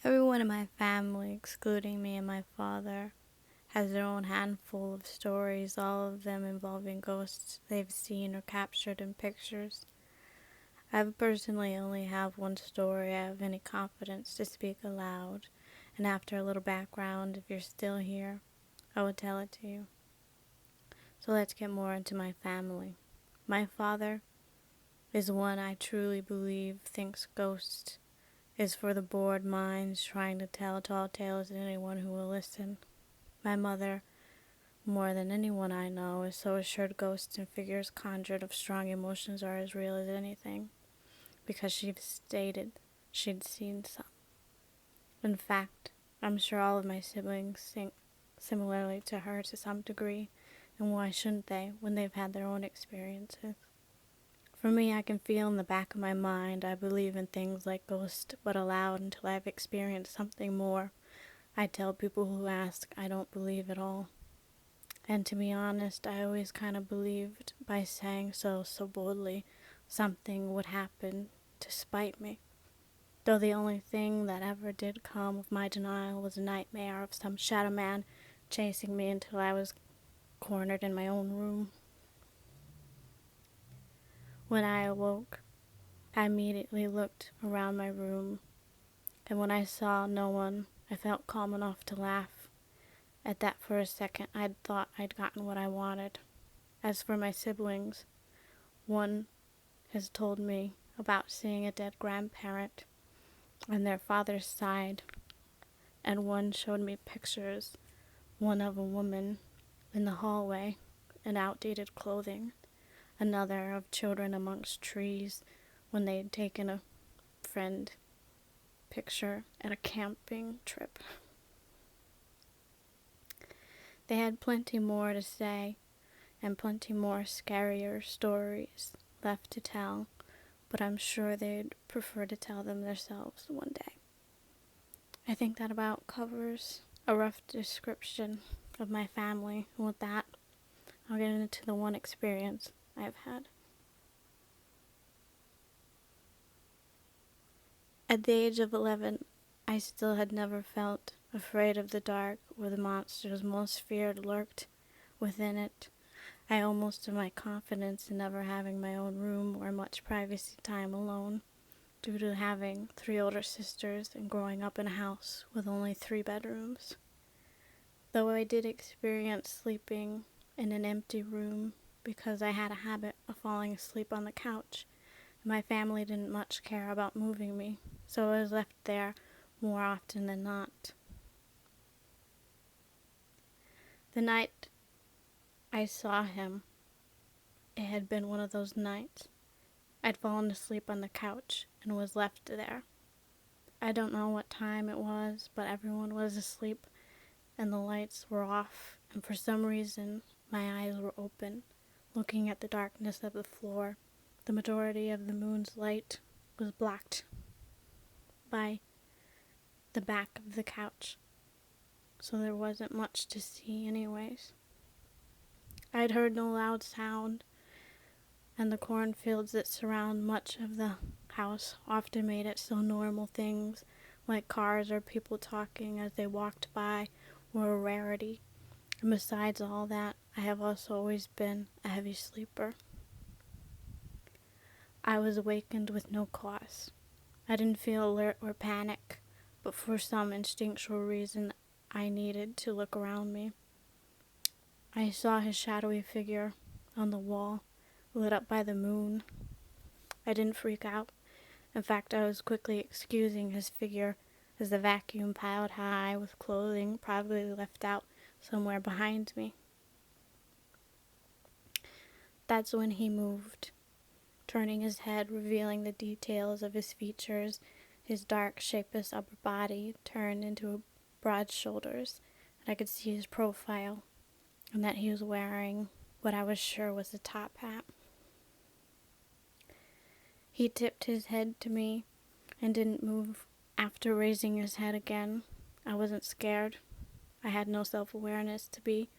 Everyone in my family, excluding me and my father, has their own handful of stories, all of them involving ghosts they've seen or captured in pictures. I personally only have one story I have any confidence to speak aloud, and after a little background, if you're still here, I will tell it to you. So let's get more into my family. My father is one I truly believe thinks ghosts is for the bored minds trying to tell tall tales to anyone who will listen. My mother, more than anyone I know, is so assured ghosts and figures conjured of strong emotions are as real as anything, because she stated she'd seen some. In fact, I'm sure all of my siblings think similarly to her to some degree, and why shouldn't they when they've had their own experiences? For me, I can feel in the back of my mind I believe in things like ghosts, but aloud until I've experienced something more. I tell people who ask I don't believe at all. And to be honest, I always kind of believed by saying so boldly something would happen to spite me. Though the only thing that ever did come of my denial was a nightmare of some shadow man chasing me until I was cornered in my own room. When I awoke, I immediately looked around my room, and when I saw no one, I felt calm enough to laugh. At that for a second, I'd thought I'd gotten what I wanted. As for my siblings, one has told me about seeing a dead grandparent on their father's side, and one showed me pictures, one of a woman in the hallway in outdated clothing, another of children amongst trees when they had taken a friend picture at a camping trip. They had plenty more to say and plenty more scarier stories left to tell, but I'm sure they'd prefer to tell them themselves one day. I think that about covers a rough description of my family, and with that, I'll get into the one experience I've had. At the age of 11, I still had never felt afraid of the dark where the monsters most feared lurked within it. I almost had my confidence in never having my own room or much privacy time alone, due to having 3 older sisters and growing up in a house with only 3 bedrooms. Though I did experience sleeping in an empty room because I had a habit of falling asleep on the couch, and my family didn't much care about moving me, so I was left there more often than not. The night I saw him, it had been one of those nights. I'd fallen asleep on the couch and was left there. I don't know what time it was, but everyone was asleep and the lights were off, and for some reason my eyes were open, looking at the darkness of the floor. The majority of the moon's light was blocked by the back of the couch, so there wasn't much to see anyways. I'd heard no loud sound, and the cornfields that surround much of the house often made it so normal things like cars or people talking as they walked by were a rarity. And besides all that, I have also always been a heavy sleeper. I was awakened with no cause. I didn't feel alert or panic, but for some instinctual reason I needed to look around me. I saw his shadowy figure on the wall, lit up by the moon. I didn't freak out. In fact, I was quickly excusing his figure as the vacuum piled high with clothing probably left out somewhere behind me. That's when he moved, turning his head, revealing the details of his features. His dark, shapeless upper body turned into broad shoulders, and I could see his profile, and that he was wearing what I was sure was a top hat. He tipped his head to me and didn't move after raising his head again. I wasn't scared. I had no self-awareness to be,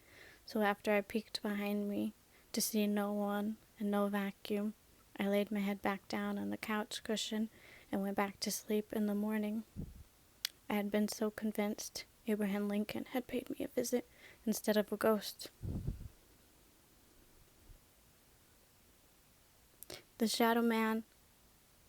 so after I peeked behind me to see no one and no vacuum, I laid my head back down on the couch cushion and went back to sleep in the morning. I had been so convinced Abraham Lincoln had paid me a visit instead of a ghost. The shadow man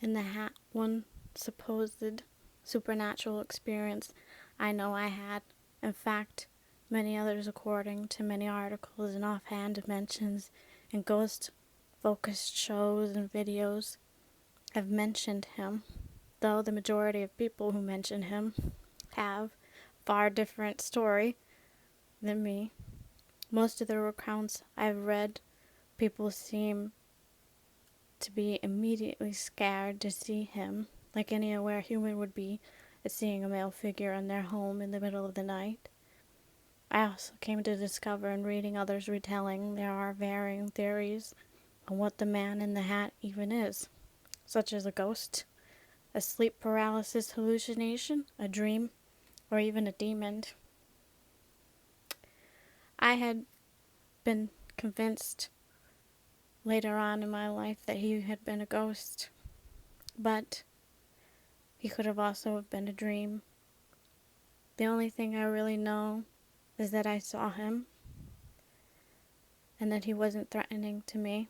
in the hat, one supposed supernatural experience I know I had. In fact, many others, according to many articles and offhand mentions in ghost-focused shows and videos, have mentioned him, though the majority of people who mention him have a far different story than me. Most of the accounts I've read, people seem to be immediately scared to see him, like any aware human would be at seeing a male figure in their home in the middle of the night. I also came to discover in reading others' retelling there are varying theories on what the man in the hat even is, such as a ghost, a sleep paralysis hallucination, a dream, or even a demon. I had been convinced later on in my life that he had been a ghost, but he could have also have been a dream. The only thing I really know is that I saw him and that he wasn't threatening to me,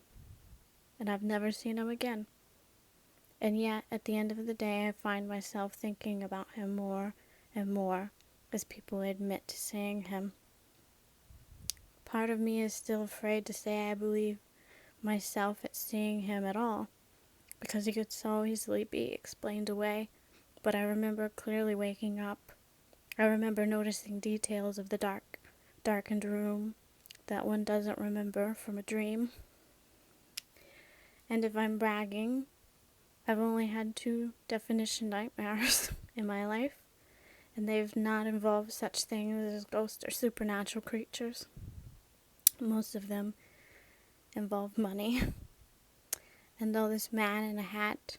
and I've never seen him again. And yet, at the end of the day, I find myself thinking about him more and more as people admit to seeing him. Part of me is still afraid to say I believe myself at seeing him at all, because he could so easily be explained away. But I remember clearly waking up. I remember noticing details of the darkened room that one doesn't remember from a dream. And if I'm bragging, I've only had 2 definition nightmares in my life, and they've not involved such things as ghosts or supernatural creatures. Most of them involve money. And though this man in a hat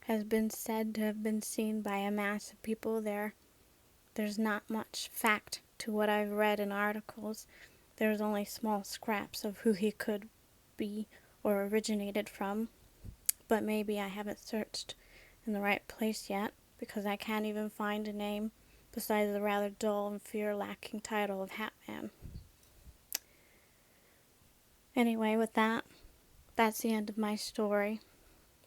has been said to have been seen by a mass of people there's not much fact to what I've read in articles. There's only small scraps of who he could be or originated from. But maybe I haven't searched in the right place yet, because I can't even find a name besides the rather dull and fear-lacking title of Hatman. Anyway, with that, that's the end of my story,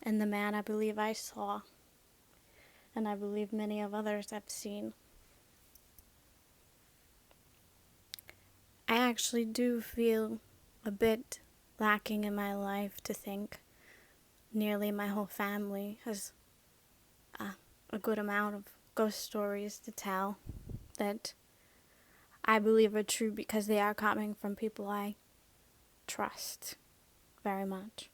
and the man I believe I saw, and I believe many of others I've seen. I actually do feel a bit lacking in my life to think nearly my whole family has a good amount of ghost stories to tell that I believe are true because they are coming from people I trust very much.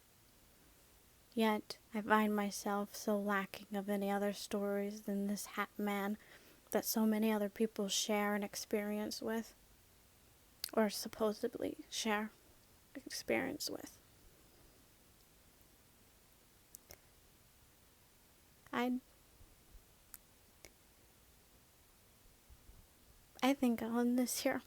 Yet I find myself so lacking of any other stories than this hat man that so many other people share an experience with, or supposedly share experience with. I think I'll end this here.